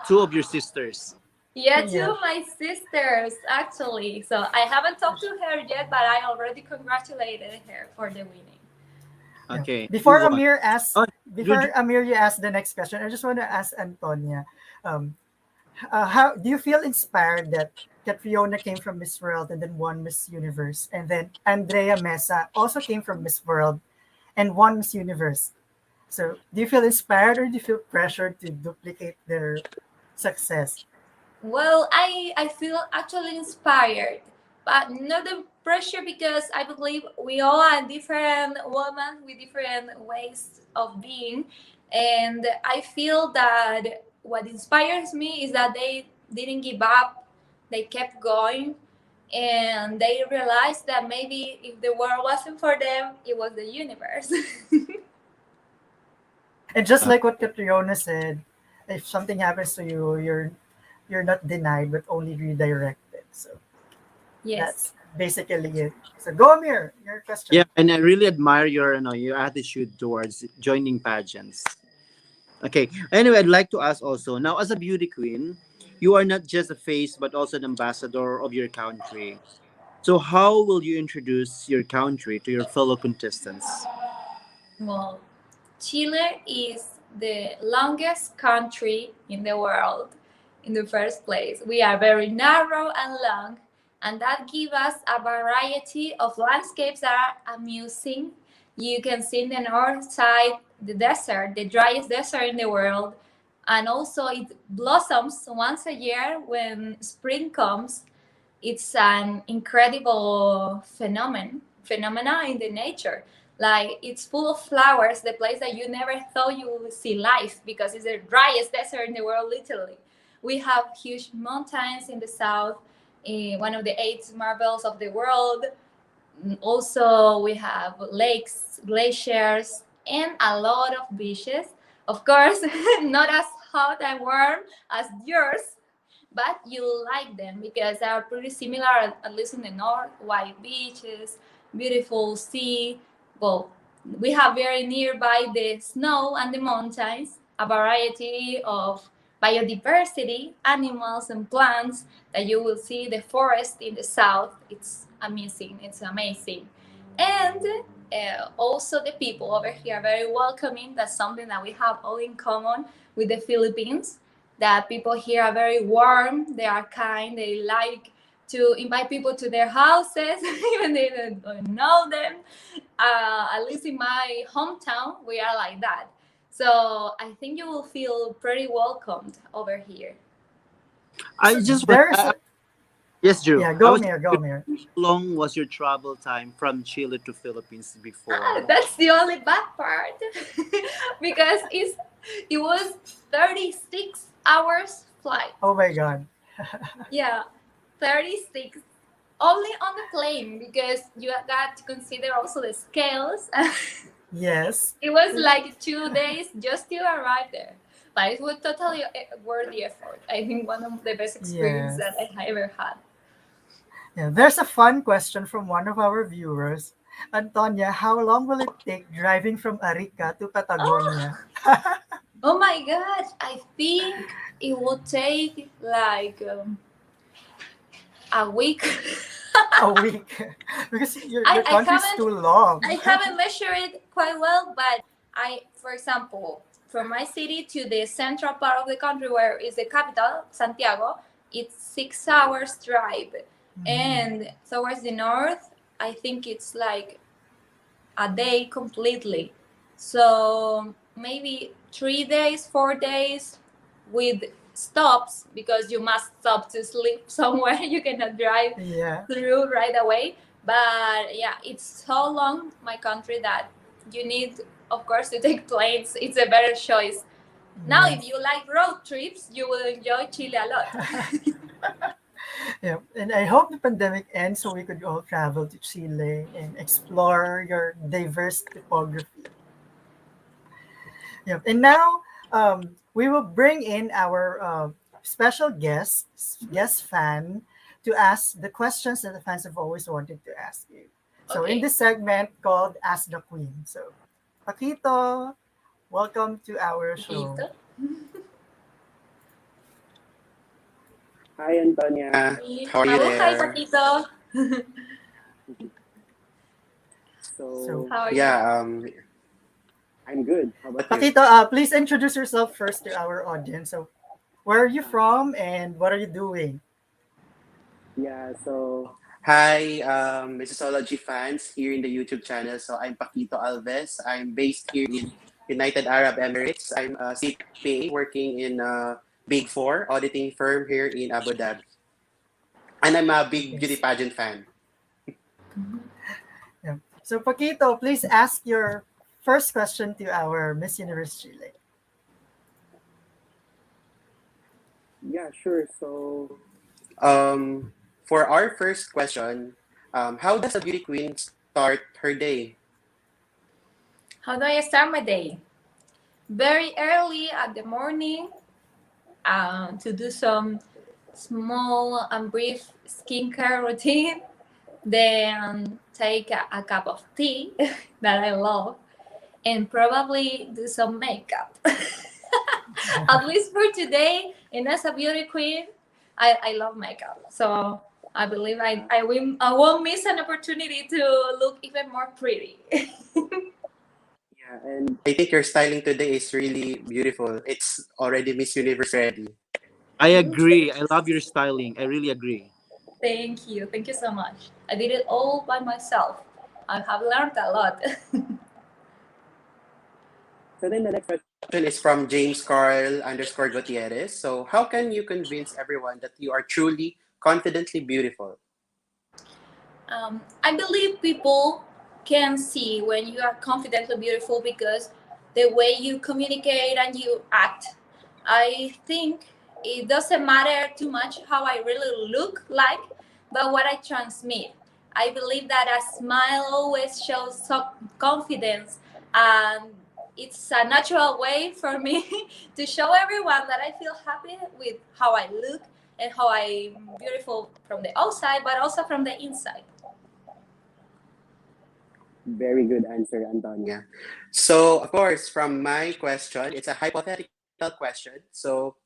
S8: two of your sisters.
S9: Yeah, two
S4: Yeah.
S9: of my sisters actually. So I haven't talked to her yet, but I already congratulated her for the winning.
S4: Yeah.
S8: Okay.
S4: Before
S8: Move on.
S4: Amir asks,
S8: Oh,
S4: before Amir, you ask the next question, I just want to ask Antonia, how do you feel inspired that Catriona came from Miss World and then won Miss Universe. And then Andrea Mesa also came from Miss World and won Miss Universe. So do you feel inspired or do you feel pressured to duplicate their success?
S9: Well, I feel actually inspired, but not the pressure because I believe we all are different women with different ways of being. And I feel that what inspires me is that they didn't give up, they kept going, and they realized that maybe if the world wasn't for them, it was the universe.
S4: And just like what Catriona said, if something happens to you, you're not denied but only redirected. So
S9: Yes.
S4: that's basically it. So go Amir, your question.
S8: Yeah, and I really admire your attitude towards joining pageants. Okay. Anyway, I'd like to ask also now, as a beauty queen, you are not just a face but also an ambassador of your country. So how will you introduce your country to your fellow contestants?
S9: Well, Chile is the longest country in the world in the first place. We are very narrow and long, and that gives us a variety of landscapes that are amusing. You can see in the north side the desert, the driest desert in the world, and also it blossoms once a year when spring comes. It's an incredible phenomena in the nature. Like it's full of flowers, the place that you never thought you would see life because it's the driest desert in the world, literally. We have huge mountains in the south, one of the eight marvels of the world. Also, we have lakes, glaciers, and a lot of beaches. Of course, not as hot and warm as yours, but you like them because they are pretty similar, at least in the north. White beaches, beautiful sea. Well, we have very nearby the snow and the mountains, a variety of biodiversity, animals and plants that you will see the forest in the south. It's amazing. It's amazing. And also the people over here are very welcoming. That's something that we have all in common with the Philippines, that people here are very warm, they are kind, they like to invite people to their houses, even they don't know them. At least in my hometown, we are like that. So I think you will feel pretty welcomed over here.
S8: I just
S4: There's
S8: yes, Drew.
S4: yeah,
S8: I
S4: go
S8: was
S4: Amir, go Amir.
S8: How long was your travel time from Chile to Philippines before?
S9: That's the only bad part because it was 36 hours flight.
S4: Oh my god.
S9: Yeah, 36 only on the plane because you got to consider also the scales.
S4: Yes.
S9: It was like 2 days just to arrive there, but it was totally worth the effort. I think one of the best experiences
S4: Yes.
S9: that I ever had.
S4: Yeah, there's a fun question from one of our viewers. Antonia, how long will it take driving from Arica to Patagonia?
S9: Oh my gosh, I think it would take like a week.
S4: A week. Because your
S9: I
S4: country's
S9: haven't-
S4: too long.
S9: I haven't measured it quite well, but for example, from my city to the central part of the country where is the capital, Santiago, it's 6 hours drive. And towards the north, I think it's like a day completely. So maybe 3 days, 4 days with stops because you must stop to sleep somewhere. You cannot drive
S4: Yeah.
S9: through right away. But yeah, it's so long, my country, that you need, of course, to take planes. It's a better choice. Now, if you like road trips, you will enjoy Chile a lot.
S4: Yeah, and I hope the pandemic ends so we could all travel to Chile and explore your diverse topography. Yeah, and now we will bring in our special guest fan, to ask the questions that the fans have always wanted to ask you. So in
S9: Okay.
S4: this segment called Ask the Queen. So, Paquito, welcome to our show.
S9: Paquito.
S2: Hi, Antonia. How are you
S9: Hello, hi,
S2: there?
S9: Paquito.
S2: So,
S9: How are you?
S2: yeah, I'm good. How about you?
S4: Paquito, please introduce yourself first to our audience. So, where are you from and what are you doing?
S2: Yeah, so hi, Missosology fans here in the YouTube channel. So I'm Paquito Alves. I'm based here in United Arab Emirates. I'm a CPA working in a Big Four auditing firm here in Abu Dhabi. And I'm a big beauty
S4: Yes.
S2: pageant fan.
S4: Yeah. So Paquito, please ask your first question to our Miss Universe Chile.
S2: Yeah, sure. So um, for our first question, how does a beauty queen start her day?
S9: How do I start my day? Very early at the morning, to do some small and brief skincare routine. Then take a cup of tea that I love, and probably do some makeup. At least for today, and as a beauty queen, I love makeup. So I believe I won't miss an opportunity to look even more pretty.
S2: Yeah, and I think your styling today is really beautiful. It's already Miss Universe ready.
S8: I agree. I love your styling. I really agree.
S9: Thank you. Thank you so much. I did it all by myself. I have learned a lot.
S2: So then the next question is from James Carl underscore Gutierrez. So how can you convince everyone that you are truly confidently beautiful?
S9: I believe people can see when you are confidently beautiful because the way you communicate and you act. I think it doesn't matter too much how I really look like, but what I transmit. I believe that a smile always shows some confidence, and it's a natural way for me to show everyone that I feel happy with how I look and how I'm beautiful from the outside, but also from the inside.
S2: Very good answer, Antonia. So, of course, from my question, it's a hypothetical question. So,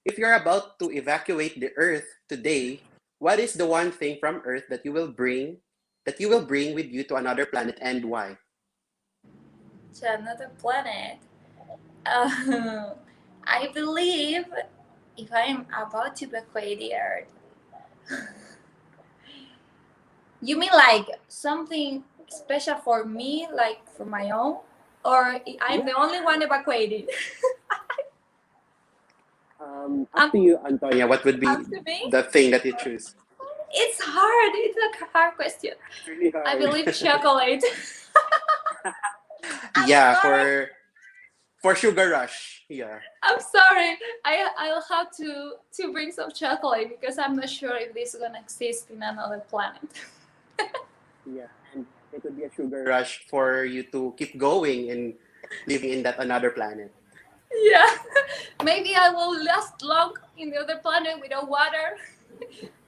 S2: if you're about to evacuate the Earth today, what is the one thing from Earth that you will bring with you to another planet, and why?
S9: To another planet. Uh, I believe if I am about to evacuate the Earth, you mean like something special for me, like for my own, or I'm the only one evacuating?
S2: Up to you, Antonia. What would be
S9: Up to me?
S2: the thing that you choose?
S9: It's hard. It's a hard question.
S2: It's really hard.
S9: I believe chocolate. I'm
S2: Yeah,
S9: sorry.
S2: for Sugar Rush. Yeah.
S9: I'm sorry. I'll have to bring some chocolate because I'm not sure if this is gonna exist in another planet.
S2: Yeah, and it would be a sugar rush for you to keep going and living in that another planet.
S9: Yeah, maybe I will last long in the other planet without water,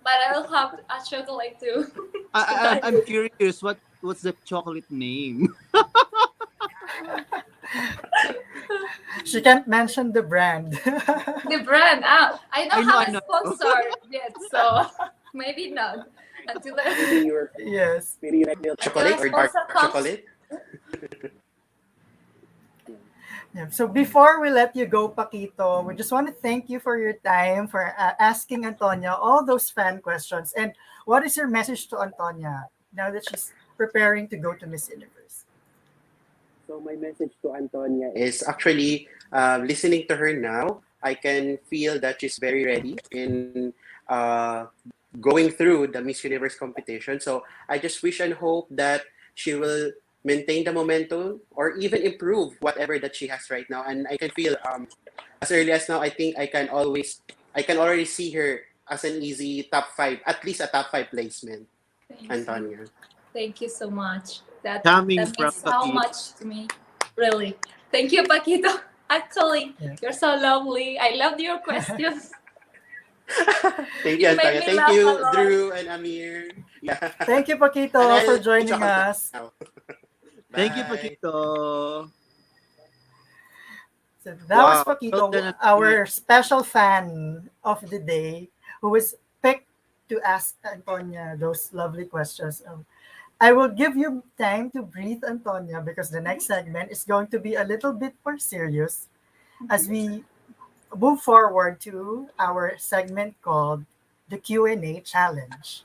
S9: but I'll have a chocolate too.
S8: I'm curious. What's the chocolate name?
S4: She can't mention the brand.
S9: The brand, I don't have
S8: I
S9: a
S8: know.
S9: sponsor yet, so maybe not until
S2: Maybe
S9: the
S4: Yes.
S2: maybe you like milk chocolate or dark
S9: sponsor comes.
S2: chocolate.
S4: Yeah. So before we let you go, Paquito, we just want to thank you for your time, for asking Antonia all those fan questions. And what is your message to Antonia now that she's preparing to go to Miss Universe?
S2: So my message to Antonia is actually listening to her now. I can feel that she's very ready in going through the Miss Universe competition. So I just wish and hope that she will maintain the momentum or even improve whatever that she has right now. And I can feel as early as now, I think I can already see her as an easy top five, at least a top five placement, Antonia.
S9: Thank you so much. That
S8: Coming
S9: means
S8: from
S9: so
S8: Paquito.
S9: much to me. Really. Thank you, Paquito. Actually,
S4: Yeah.
S9: you're so lovely. I loved your questions.
S2: Thank you,
S9: You made
S2: Antonia.
S9: me
S2: Thank
S9: laugh
S2: you,
S9: a lot.
S2: Drew and Amir. Yeah.
S4: Thank you,
S2: And
S4: Paquito,
S2: I'll
S4: for
S2: let you
S4: joining
S2: chocolate
S4: us.
S2: now.
S8: Thank you,
S2: Bye.
S8: Paquito.
S4: So that was
S8: Wow. Well
S4: Paquito,
S8: done, Antonia.
S4: our special fan of the day, who was picked to ask Antonia those lovely questions. I will give you time to breathe, Antonia, because the next segment is going to be a little bit more serious as we move forward to our segment called the Q&A challenge.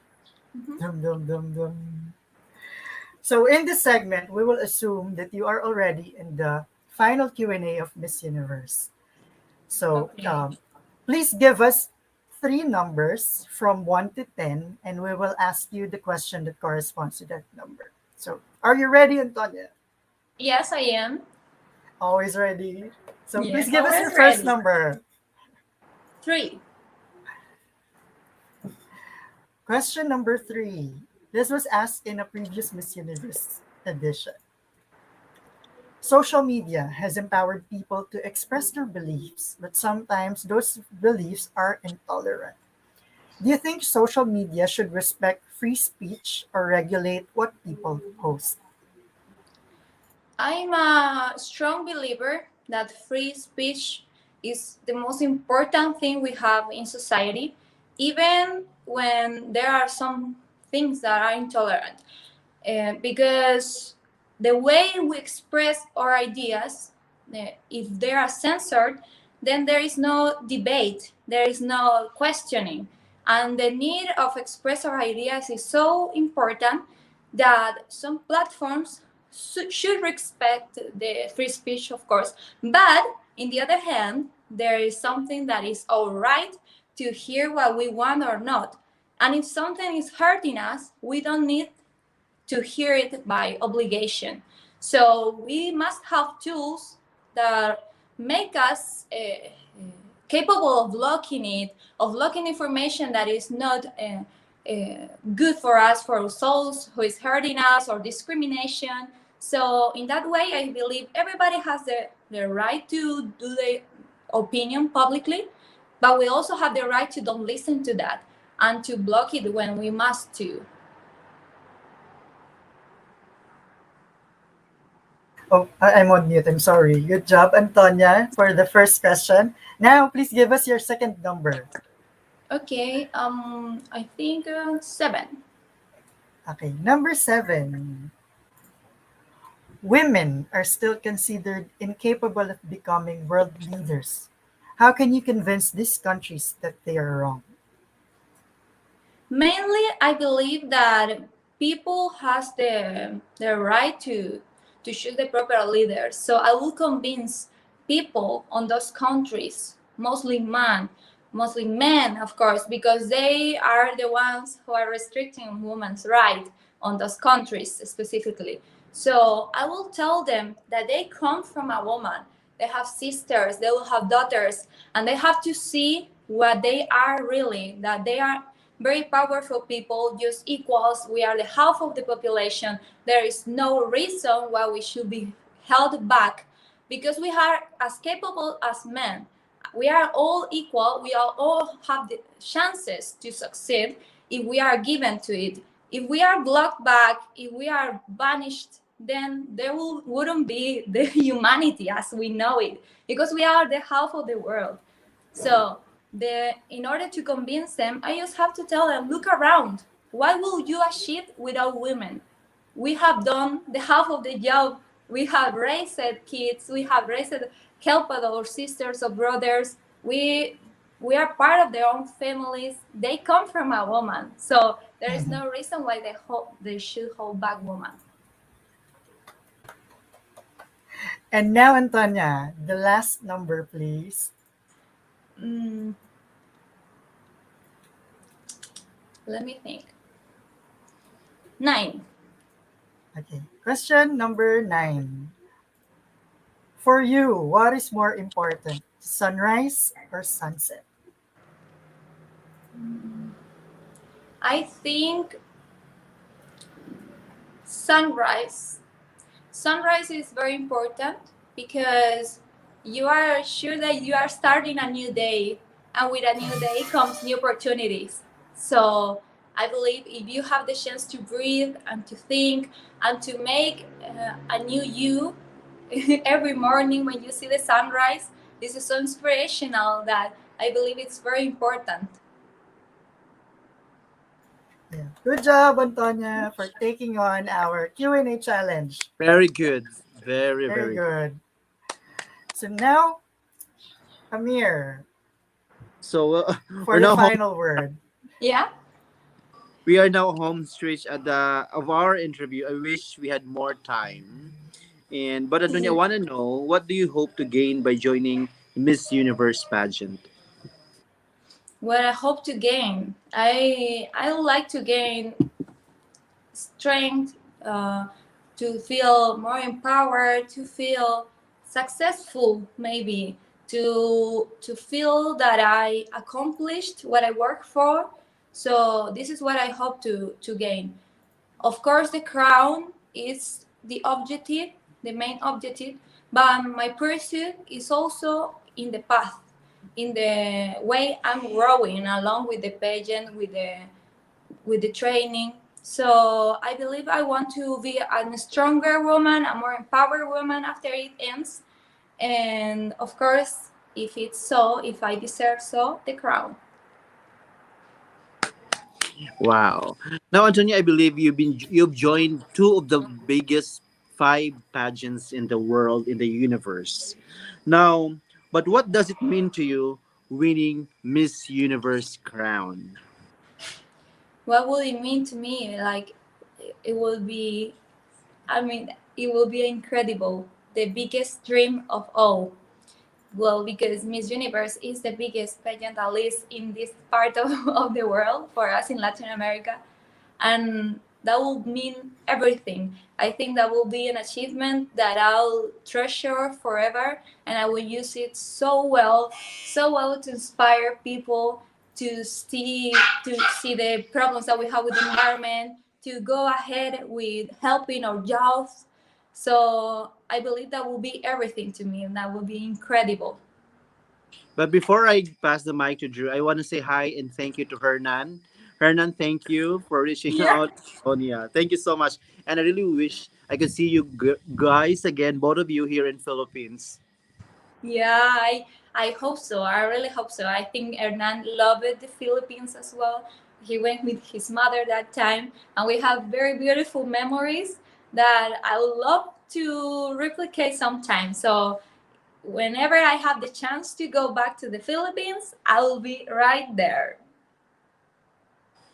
S9: Mhm.
S4: Dum, dum, dum, dum. So in this segment, we will assume that you are already in the final Q&A of Miss Universe. So
S9: Okay.
S4: please give us 3 numbers from 1 to 10, and we will ask you the question that corresponds to that number. So are you ready, Antonia?
S9: Yes, I am.
S4: Always ready. So please
S9: Yes,
S4: give us your
S9: always
S4: first
S9: ready.
S4: number.
S9: 3.
S4: Question number 3. This was asked in a previous Miss Universe edition. Social media has empowered people to express their beliefs, but sometimes those beliefs are intolerant. Do you think social media should respect free speech or regulate what people post?
S9: I'm a strong believer that free speech is the most important thing we have in society, even when there are some things that are intolerant. Because the way we express our ideas, if they are censored, then there is no debate, there is no questioning. And the need of express our ideas is so important that some platforms should respect the free speech, of course. But in the other hand, there is something that is all right to hear what we want or not. And if something is hurting us, we don't need to hear it by obligation. So we must have tools that make us capable of blocking it, of blocking information that is not good for us, for our souls, who is hurting us, or discrimination. So in that way, I believe everybody has the right to do their opinion publicly, but we also have the right to don't listen to that and to block it when we must to.
S4: Oh, I'm on mute. I'm sorry. Good job, Antonia, for the first question. Now, please give us your second number.
S9: Okay, I think 7.
S4: Okay, number 7. Women are still considered incapable of becoming world leaders. How can you convince these countries that they are wrong?
S9: Mainly, I believe that people has the right to choose the proper leaders. So I will convince people on those countries, mostly men, of course, because they are the ones who are restricting women's right on those countries specifically. So I will tell them that they come from a woman. They have sisters, they will have daughters, and they have to see what they are really, that they are very powerful people, just equals. We are the half of the population. There is no reason why we should be held back because we are as capable as men. We are all equal. We all have the chances to succeed if we are given to it. If we are blocked back, if we are banished, then there wouldn't be the humanity as we know it because we are the half of the world. So in order to convince them, I just have to tell them, look around. What will you achieve without women? We have done the half of the job. We have raised kids. We have raised helped our sisters or brothers. We are part of their own families. They come from a woman. So there is no reason why they should hold back women.
S4: And now, Antonia, the last number, please.
S9: Let me think. 9.
S4: Okay. Question number 9. For you, what is more important, sunrise or sunset?
S9: I think sunrise. Sunrise is very important because you are sure that you are starting a new day, and with a new day comes new opportunities. So I believe if you have the chance to breathe and to think and to make a new you every morning when you see the sunrise, this is so inspirational that I believe it's very important.
S4: Yeah. Good job, Antonia, for taking on our Q&A challenge.
S8: Very good. Very,
S4: Very
S8: very good.
S4: good. So now, Amir,
S8: So
S4: for
S8: we're
S4: the
S8: now
S4: final word.
S9: Yeah.
S8: We are now home stretch at the of our interview. I wish we had more time. But Antonia, I want to know, what do you hope to gain by joining Miss Universe pageant?
S9: What I hope to gain, I would like to gain strength, to feel more empowered, to feel successful, maybe to feel that I accomplished what I worked for. So this is what I hope to gain. Of course, the crown is the objective, the main objective, but my pursuit is also in the path, in the way I'm growing along with the pageant, with the training. So I believe I want to be a stronger woman, a more empowered woman after it ends. And of course, if it's so, if I deserve so, the crown.
S8: Wow. Now, Antonia, I believe you've joined two of the biggest five pageants in the world, in the universe. Now, but what does it mean to you winning Miss Universe crown?
S9: What would it mean to me? Like, it will be, I mean, it will be incredible. The biggest dream of all. Well, because Miss Universe is the biggest pageant, at least in this part of the world, for us in Latin America. And that will mean everything. I think that will be an achievement that I'll treasure forever, and I will use it so well to inspire people to see the problems that we have with the environment, to go ahead with helping our youth. So I believe that will be everything to me, and that will be incredible.
S8: But before I pass the mic to Drew, I want to say hi and thank you to Hernan. Hernan, thank you for reaching out. Sonia, thank you so much. And I really wish I could see you guys again, both of you here in Philippines.
S9: Yeah, I hope so. I really hope so. I think Hernan loved the Philippines as well. He went with his mother that time, and we have very beautiful memories that I would love to replicate sometime. So whenever I have the chance to go back to the Philippines, I will be right there.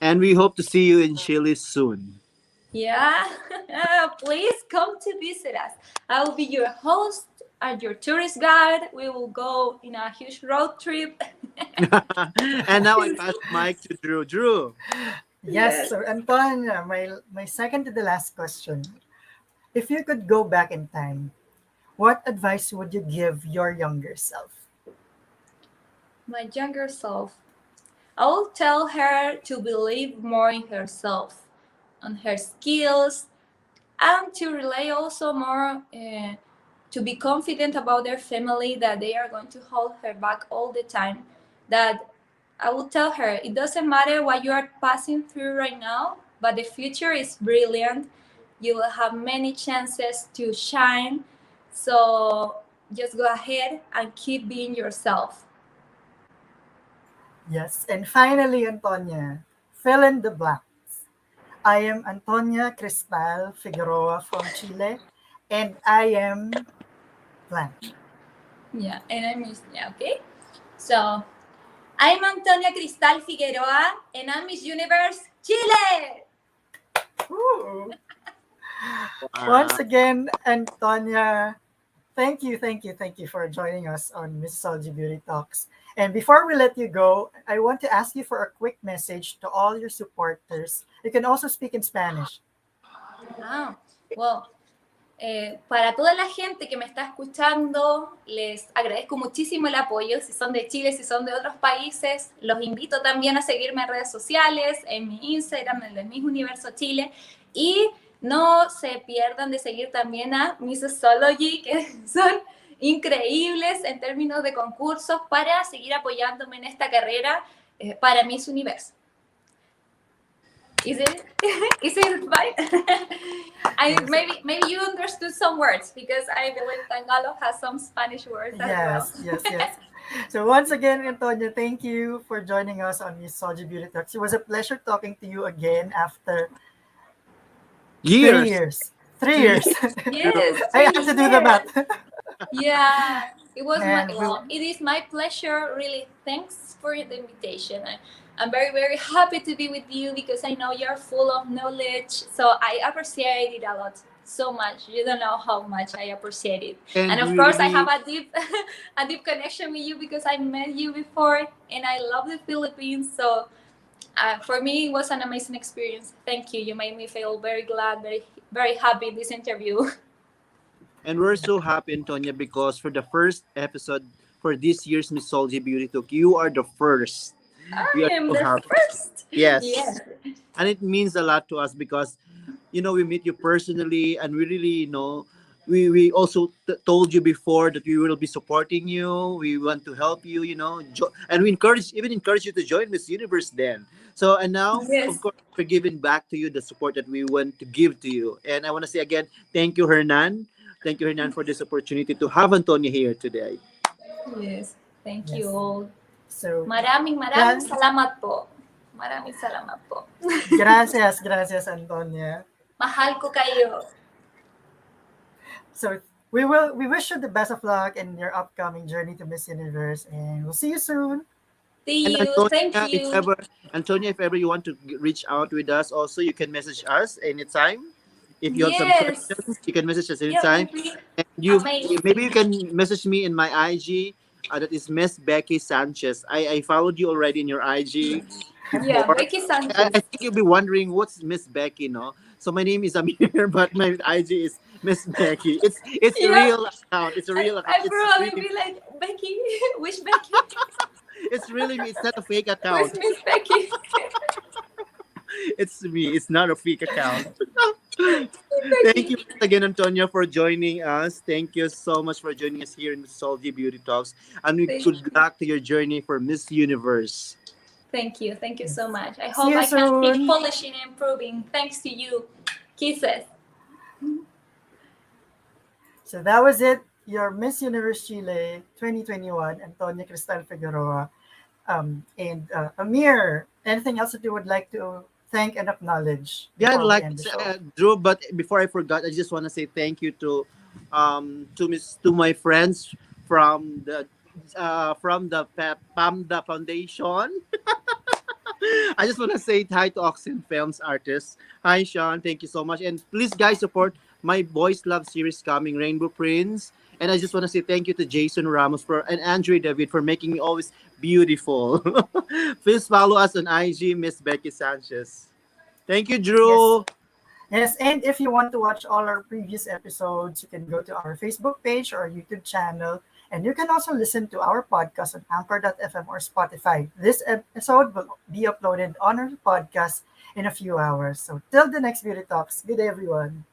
S8: And we hope to see you in Chile soon.
S9: Yeah, please come to visit us. I will be your host and your tourist guide. We will go in a huge road trip.
S8: And now I pass the mic to Drew. Drew.
S4: Yes, so Antonia, my second to the last question. If you could go back in time, what advice would you give your younger self?
S9: My younger self, I will tell her to believe more in herself, on her skills, and to rely also more, to be confident about their family, that they are going to hold her back all the time. That I will tell her, it doesn't matter what you are passing through right now, but the future is brilliant. You will have many chances to shine. So just go ahead and keep being yourself.
S4: Yes, and finally, Antonia, fill in the blanks. I am Antonia Cristal Figueroa from Chile, and I am blank.
S9: Yeah, and okay. So I'm Antonia Cristal Figueroa, and I'm Miss Universe Chile.
S4: Ooh. Once again, Antonia, thank you for joining us on Missosology Beauty Talks. And before we let you go, I want to ask you for a quick message to all your supporters. You can also speak in Spanish.
S9: Well, para toda la gente que me está escuchando, les agradezco muchísimo el apoyo. Si son de Chile, si son de otros países, los invito también a seguirme en redes sociales, en mi Instagram, el de Miss Universo Chile. Y no se pierdan de seguir también a Missosology, que son increíbles en términos de concursos, para seguir apoyándome en esta carrera para Miss Universo. Is it fine? Maybe you understood some words, because I believe Tagalog has some Spanish words as well.
S4: Yes. So once again, Antonia, thank you for joining us on Missosology Beauty Talks. It was a pleasure talking to you again after 3 years. 3 years.
S9: Yes,
S4: I have to do the math.
S9: Yeah, it is my pleasure. Really, thanks for the invitation. I'm very, very happy to be with you because I know you're full of knowledge. So I appreciate it a lot. So much. You don't know how much I appreciate it. And of course, I have a deep, a deep connection with you because I met you before, and I love the Philippines. So for me, it was an amazing experience. Thank you. You made me feel very glad, very, very happy in this interview.
S8: And we're so happy, Antonia, because for the first episode for this year's Missosology Beauty Talk, you are the first.
S9: I am the first.
S8: Yes.
S9: Yes.
S8: And it means a lot to us because, we meet you personally, and we really, we also told you before that we will be supporting you. We want to help you, and we encourage you to join Miss Universe then. So, and now,
S9: Yes.
S8: of course, we're giving back to you the support that we want to give to you. And I want to say again, thank you, Hernan. Thank you, Hernan, for this opportunity to have Antonia here today.
S9: Yes. Thank
S4: Yes.
S9: you.
S4: So,
S9: Maraming salamat po. Maraming salamat po.
S4: gracias, Antonia.
S9: Mahal ko kayo.
S4: So we wish you the best of luck in your upcoming journey to Miss Universe, and we'll see you soon.
S9: See
S8: And
S9: you. Thank you.
S8: Antonia, if ever you want to reach out with us, also you can message us anytime. If you have some questions, you can message us anytime. And maybe you can message me in my IG. That is Miss 𝘋𝙀𝙀𝘾𝙆. I followed you already in your IG.
S9: Yeah,
S8: before.
S9: Becky Sanchez.
S8: I think you'll be wondering what's Miss Becky, no? So my name is Amir, but my IG is Miss Becky. It's a real account. It's a real account.
S9: I probably be like, Becky, which Becky?
S8: It's really me. It's not a fake account.
S9: Where's Miss Becky?
S8: It's me. It's not a fake account. Thank you again, Antonia, for joining us. Thank you so much for joining us here in Missosology Beauty Talks. And good luck to your journey for Miss Universe.
S9: Thank you. Thank you so much. I hope I can keep polishing and improving thanks to you. Kisses.
S4: So that was it. Your Miss Universe Chile 2021, Antonia Cristal Figueroa. And Amir, anything else that you would like to thank and acknowledge?
S8: Yeah, I'd like Drew, but before I forgot, I just want to say thank you to my friends from the PAMDA Foundation. I just want to say hi to Oxen Films artists. Hi, Sean. Thank you so much. And please, guys, support my Boys Love series coming, Rainbow Prince. And I just want to say thank you to Jason Ramos and Andre David for making me always beautiful. Please follow us on IG, Miss Becky Sanchez. Thank you, Drew.
S4: Yes, and if you want to watch all our previous episodes, you can go to our Facebook page or YouTube channel. And you can also listen to our podcast on Anchor.fm or Spotify. This episode will be uploaded on our podcast in a few hours. So till the next Beauty Talks, good day, everyone.